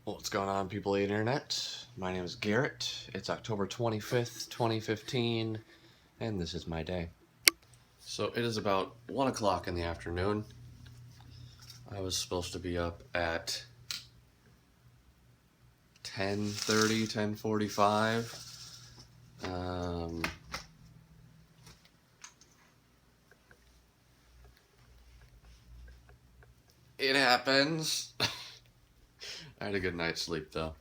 What's going on, people of the internet? My name is Garrett. It's October 25th, 2015, and this is my day. So it is about 1 o'clock in the afternoon. I was supposed to be up at 10:30, 10:45. It happens. I had a good night's sleep though.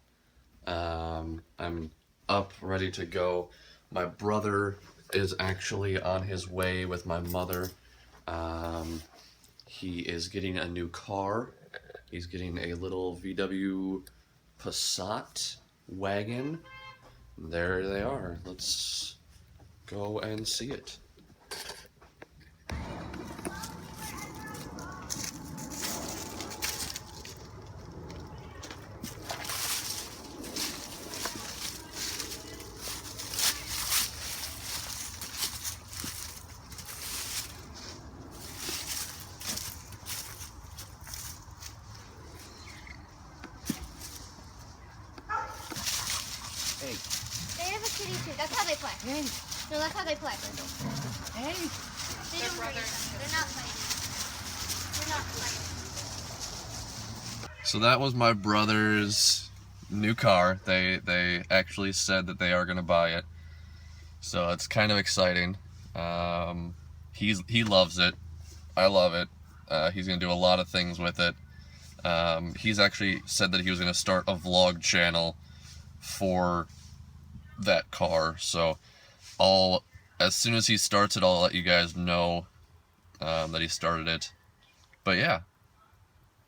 I'm up, ready to go. My brother is actually on his way with my mother. He is getting a new car. He's getting a little VW Passat wagon. There they are. Let's go and see it. Hey. They have a kitty too. That's how they play. Hey. No, that's how they play. Hey. They don't hurt each other. They're not fighting. They're not fighting. So that was my brother's new car. They actually said that they are gonna buy it. So it's kind of exciting. He loves it. I love it. He's gonna do a lot of things with it. He's actually said that he was gonna start a vlog channel for that car. So as soon as he starts it, I'll let you guys know that he started it. But yeah,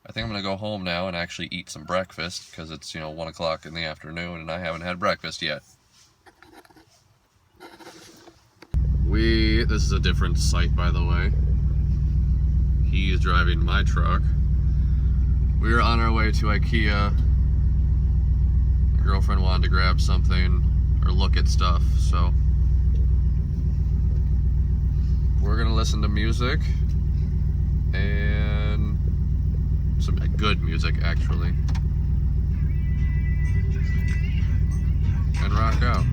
I think I'm gonna go home now and actually eat some breakfast because it's 1 o'clock in the afternoon and I haven't had breakfast yet. This is a different site, by the way. He is driving my truck. We were on our way to IKEA. My girlfriend wanted to grab something or look at stuff, so we're gonna listen to music and some good music, actually, and rock out.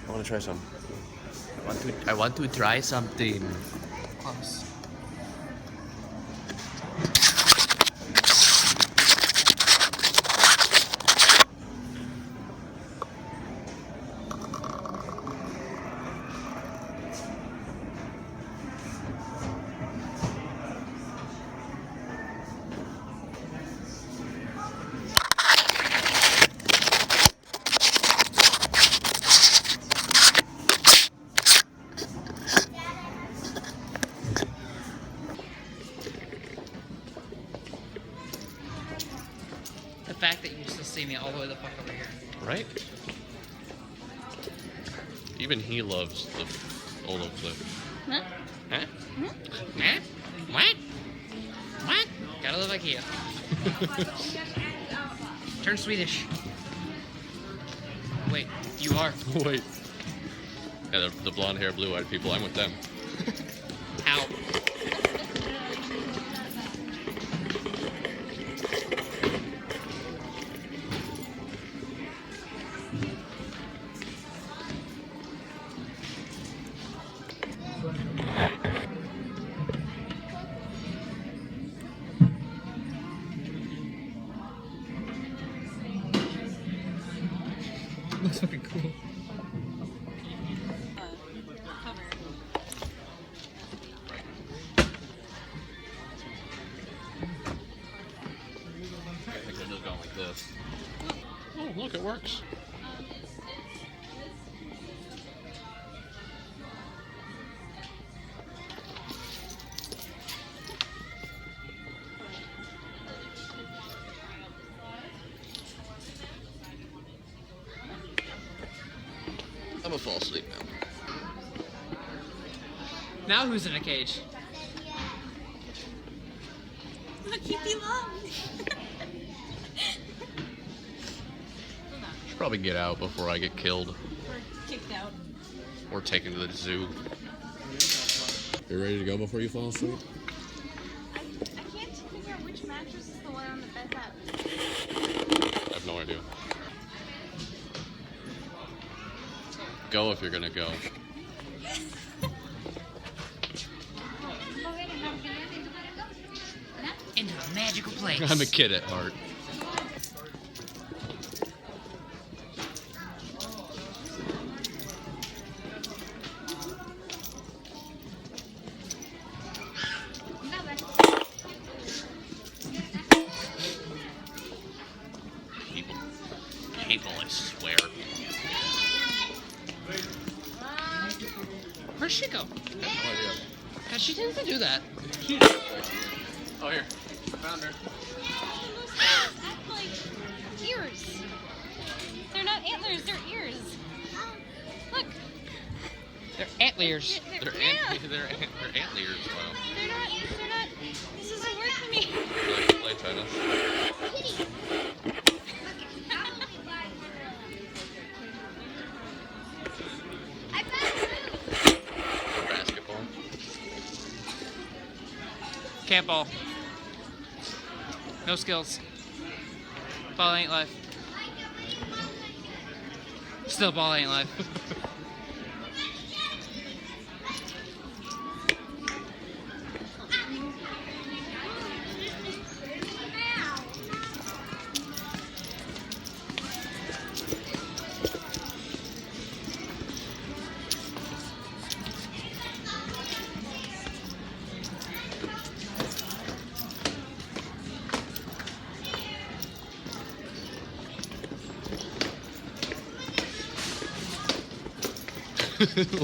I want to try some. I want to try something. Close. The fact that you still see me all the way the fuck over here. Right? Even he loves the Olo clip. Huh? Huh? Huh? What? What? Gotta love IKEA. Turn Swedish. Wait, you are. Wait. Yeah, the blonde hair, blue eyed people, I'm with them. How? Looks fucking cool. I think they're just going like this. Oh, look, it works. gonna fall asleep now. Now who's in a cage? Look, he belongs. Should probably get out before I get killed Or kicked out. or taken to the zoo. You ready to go before you fall asleep? I can't figure out which mattress is the one on the bed that. I have no idea. Go if you're gonna go. Into a magical place. I'm a kid at heart. People, I swear. Where'd she go? I have no idea. God, she tends to do that. Oh, here. Found her. Those things act like ears. They're not antlers, they're ears. Look. They're antlers. They're Yeah. antlers. Wow. They're not, this doesn't work for me. Play tennis. I found Basketball. Camp ball. No skills. Ball ain't life. Still ball ain't life.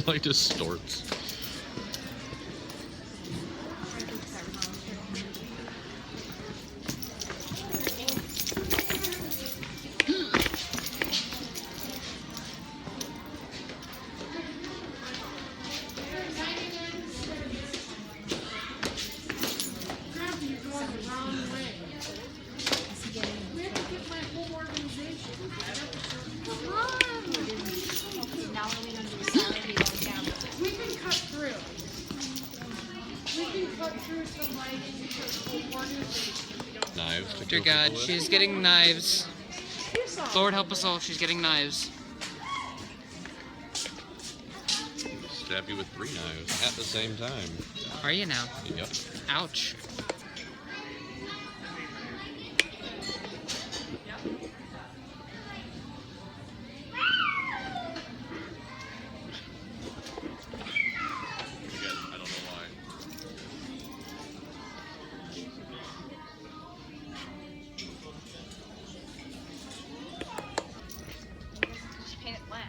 Like distorts. Now what are we gonna do? Salad, we go down. We can cut through. We can cut through some lighting because we'll organization. We don't Knives to Dear kill God, people with. she's getting knives. piss off. Lord help us all, she's getting knives. Stab you with 3 knives at the same time. Are you now? Yep. Ouch. Again, I don't know why. Just paint it black.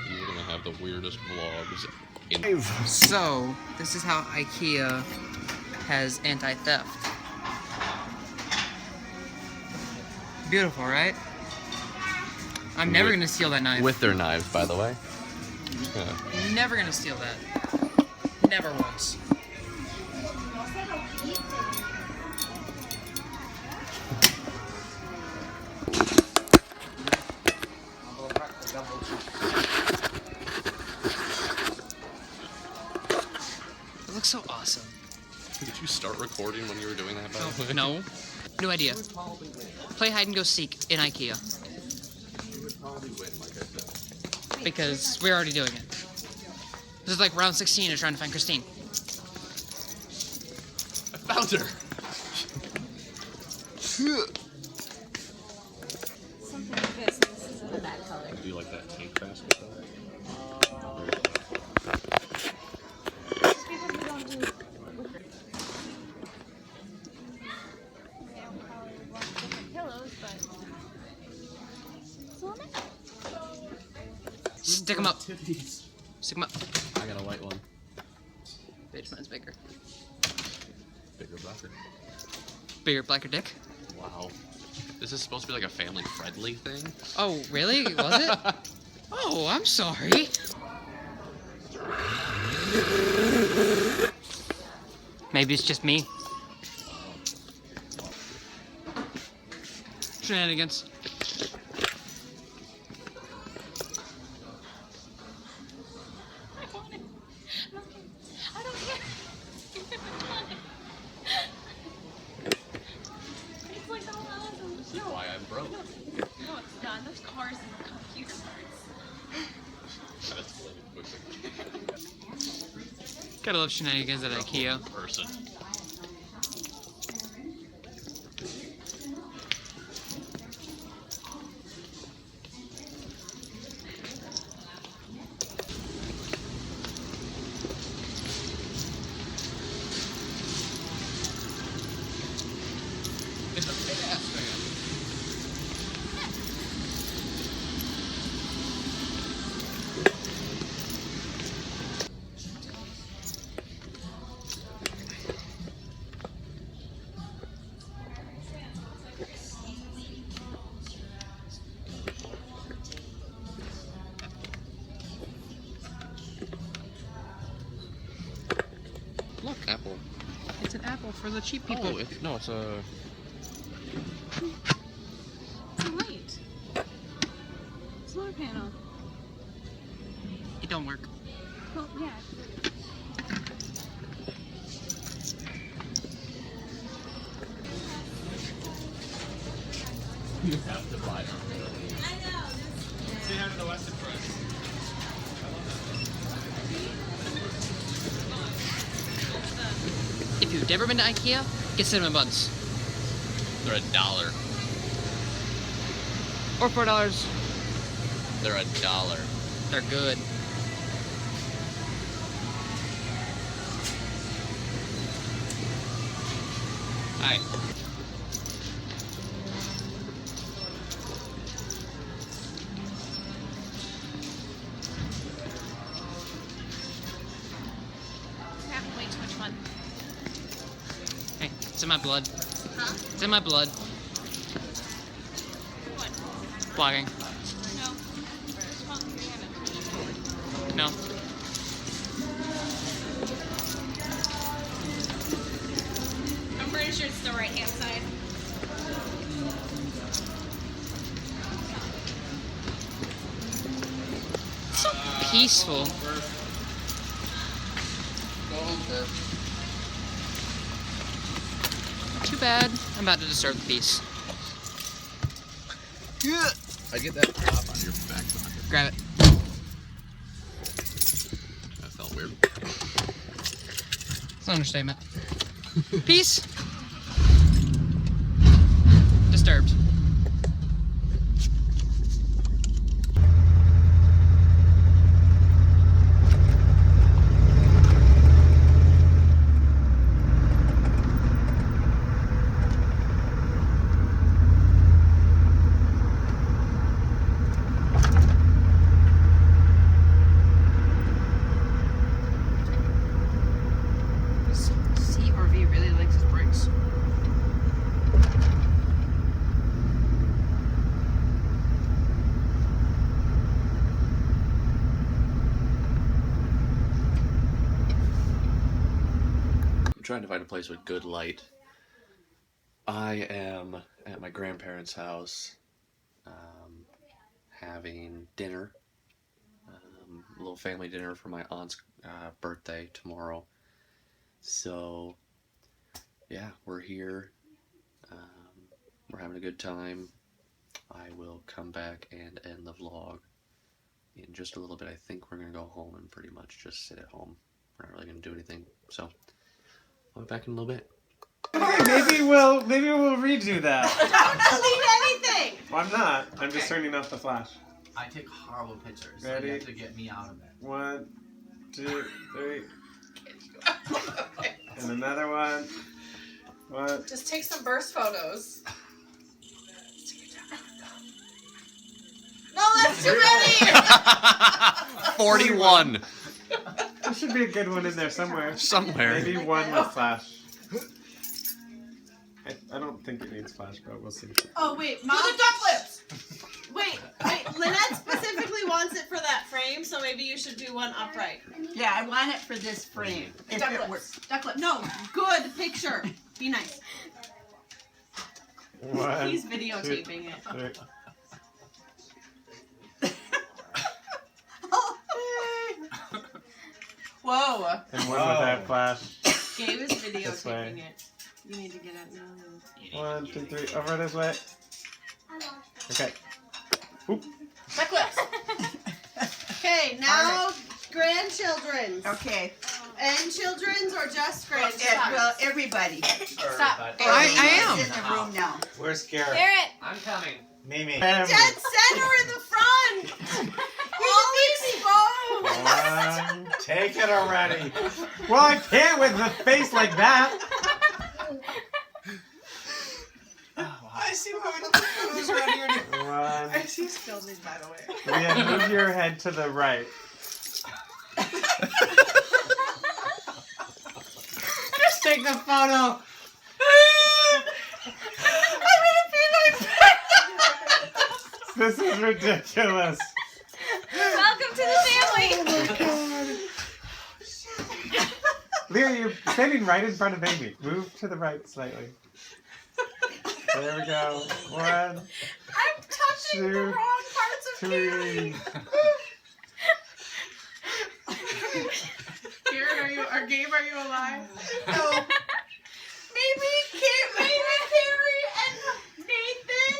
You're gonna have the weirdest vlogs in. So, this is how IKEA has anti-theft. Beautiful, right? I'm never With- gonna steal that knife. With their knives, by the way. Yeah. Never gonna steal that. Never once. It looks so awesome. Did you start recording when you were doing that, by the way? No. New idea. Play hide and go seek in IKEA. You would probably win, like I said. Because we're already doing it. This is like round 16 of trying to find Christine. I found her! Something like this. This is in that color. Do you like that tank basket though? Stick them up. Stick them up. I got a white one. Bitch, mine's bigger. Bigger, blacker. Bigger, blacker dick? Wow. This is supposed to be like a family-friendly thing. Oh, really? Was it? Oh, I'm sorry. Maybe it's just me. Shenanigans. I want it. I don't care. It's like all awesome. This is why I'm broke. No, it's not. There's cars in the computer parts. Gotta love Shenanigans at IKEA. Person. It's a big ass fan. Look, apple. It's an apple for the cheap people. Oh, it's no, it's a. It's a light. Solar panel. It don't work. Well, yeah. You have to buy them. Say hi to the Weston Press. If you've never been to IKEA, get cinnamon buns. They're $1. Or $4. They're $1. They're good. Alright. Having way too much fun. Hey, it's in my blood. Huh? It's in my blood. What? Vlogging. No. Well, we haven't. No. I'm pretty sure it's the right hand side. So peaceful. Too bad. I'm about to disturb the peace. I get that pop on your back pocket. Grab it. That felt weird. It's an understatement. Peace. Disturbed. CRV really likes his brakes. I'm trying to find a place with good light. I am at my grandparents' house, having dinner, a little family dinner for my aunt's birthday tomorrow. So, yeah, we're here. We're having a good time. I will come back and end the vlog in just a little bit. I think we're gonna go home and pretty much just sit at home. We're not really gonna do anything. So, I'll be back in a little bit. Maybe we'll redo that. Don't delete anything! Well, I'm not. I'm just turning off the flash. I take horrible pictures. So Ready? you have to get me out of it. 1, 2, 3. And another one. What? Just take some burst photos. No, let's That's too many! 41 There should be a good one in there somewhere. somewhere. Maybe one with flash. I don't think it needs flash, but we'll see. Oh, wait, Mom. Do the duck lips! Wait, Lynette specifically wants it for that frame, so maybe you should do one upright. Yeah, I want it for this frame. If Duck it lips. works. Duck lip. No, good picture. Be nice. One, He's videotaping it. three. Whoa. And one without flash. Gabe is This way. videotaping it. You need to get out now. 1, 2, 3. Over this way. Okay. Oop. Duck lips. Okay, now grandchildren's. Okay. And children's or just grandchildren's? Well, everybody. Stop. I am in the room now. Where's Garrett? Garrett. I'm coming. Mimi. Dead center in the front! All exposed! One. Take it already. Well, I can't with the face like that. I see who's ready or One. She's filming, by the way. Leah, move your head to the right. Just take the photo. This is ridiculous. Welcome to the family. Leah, you're standing right in front of Amy. Move to the right slightly. There we go. 1, I'm touching the 2, wrong parts of Carrie. 3. Garrett, are Gabe, are you alive? No. Maybe Carrie and Nathan.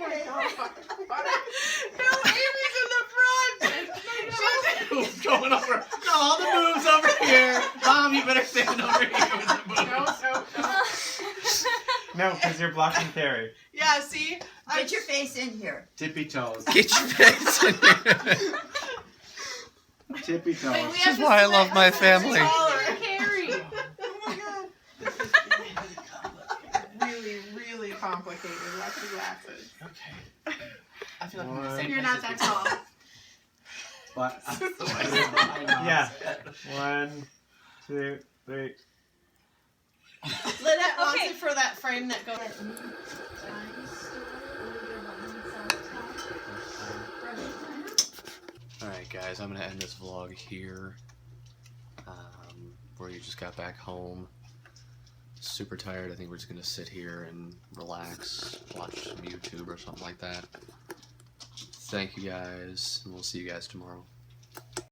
Okay. No, Amy's in the front. Going over. No, all the moves over here. Mom, you better stand over here with the moves. No, because you're blocking Carrie. Yeah, see? Get your face in here. Tippy toes. Get your face in here. Tippy toes. This is why I love my family. Carrie. Really, really complicated. Watch your glasses. Okay. I feel like I'm in the One. same You're place not as that before. tall. What? Yeah. 1, 2, 3. Lynette wants Okay. it for that frame that goes. Alright guys, I'm gonna end this vlog here. Where you just got back home. Super tired. I think we're just gonna sit here and relax, watch some YouTube or something like that. Thank you guys, and we'll see you guys tomorrow.